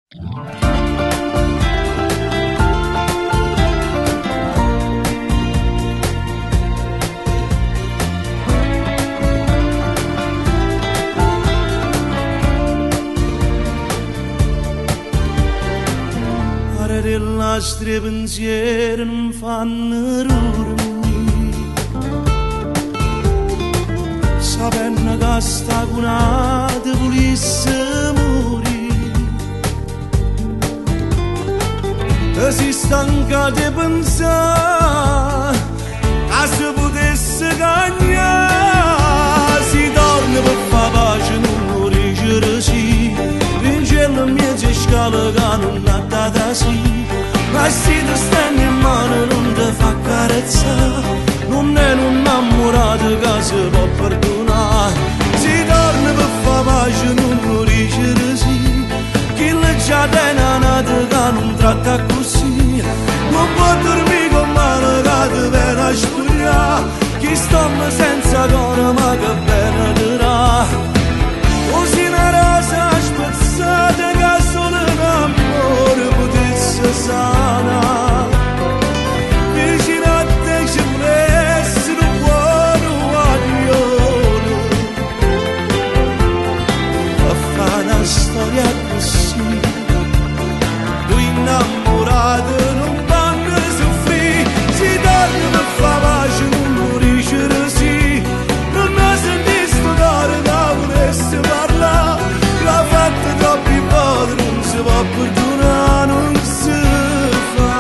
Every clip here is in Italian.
Le nostre pensieri non fanno dormire, sapendo che sta cunata volesse morire, e si stanca di pensare che se potesse cagnare, si torna per fare pace, non riuscire sì, vincerlo in mezzo a scala che non ha data sì. Ma se ti stanno in mano non ti fa carezzare, non è un innamorato che si può perdonare. Si torna per fare pace non lo dice sì, chi le già tiene nato che non tratta così, non può dormire con mano che ti viene a spugliare, chi stomma senza cuore ma che bene dirà. Così una rosa spezzata che solo un amore potesse sana, vicino a te ci volesse un buono guaglione, a fare una storia così, due innamorati non vanno a soffrire, si torna per fare pace non lo dice sì, non mi senti studiare che volesse parlare, l'ha fatta troppi volte non si può perdonare, non si fa.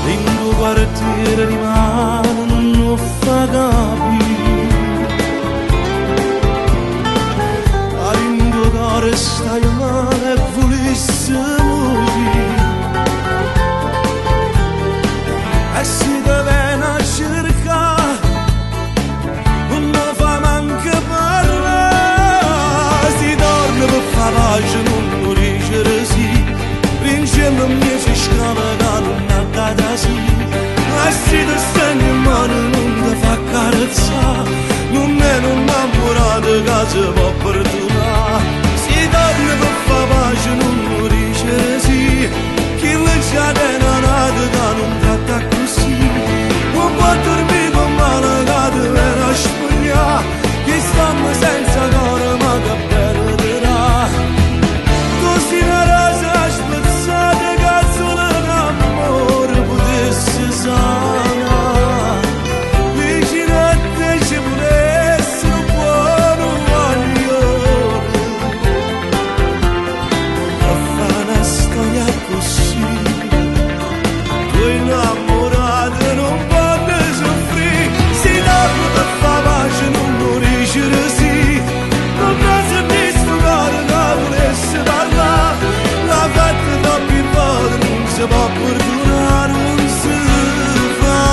In due quartiere rimane non fa capire, in due cuore stai male e volesse morire, e si deve a cercare non mi fa manco parlare, si torna per fare pace non lo dice sì, vincendo a me si scala che non ha data sì, ma se ti stanno in mano non ti fa carezzare, non è un innamorato che si può perdonare, si torna per fare pace non lo dice sì, chi le già tiene nato che non tratta così, non può dormire con mano che ti viene a spugliare, chi stamma senza cuore ma che bene dirà. Così una rosa spezzata che solo un amore potesse sana, vicino a te ci volesse un buono guaglione, a fare una storia così, due innamorati non vanno a soffrire, si torna per fare pace non lo dice sì, non mi senti studiare che volesse parlare, l'ha fatta troppi volte non si può perdonare, non si fa.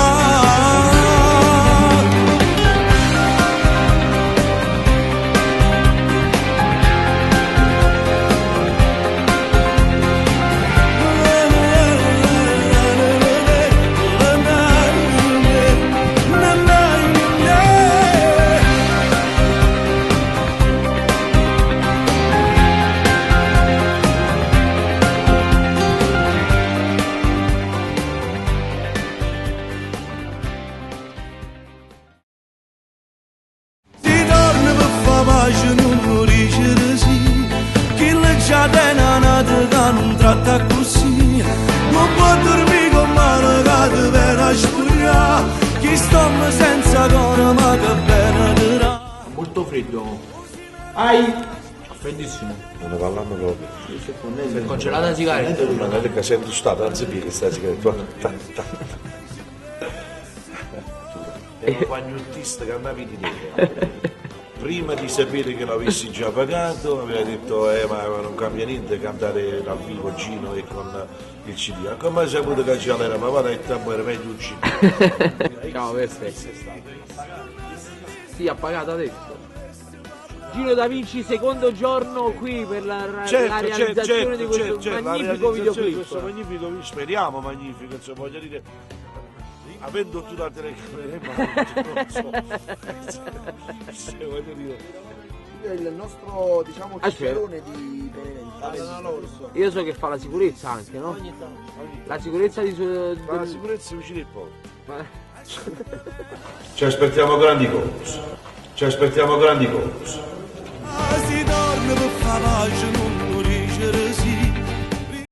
Si torna per fare pace non lo dice sì, chi le già tiene nato che non tratta così, non può dormire con mano che ti viene a spugliare, chi stomma senza cuore ma che bene dirà. Molto freddo. Freddissimo. Non ne parliamo proprio. Congelata la sigaretta. Non è che sei industato, anzi più che stai sigaretta. Era un pagnottista che andavi di te. Prima di sapere che l'avessi già pagato, aveva detto ma non cambia niente cantare dal vivo Gino e con il CD. Ma come hai saputo che già l'era? Ma guarda che tempo era meglio il CD. Ciao, perfetto. Sì, ha pagato adesso. Gino Da Vinci, secondo giorno qui per la realizzazione di questo magnifico videoclip. Questo magnifico, speriamo magnifico, insomma, voglio dire, avendo tu la telecamera in mano, non so, se voglio dire, Giulio è il nostro, diciamo, Aspetta. cicerone di Benevento. Io so che fa la sicurezza anche, no? La sicurezza di suo... Ma la sicurezza vicino al po'. Ma- Ci aspettiamo grandi cose. Ci aspettiamo grandi cose. Si torna per far pace non riuscire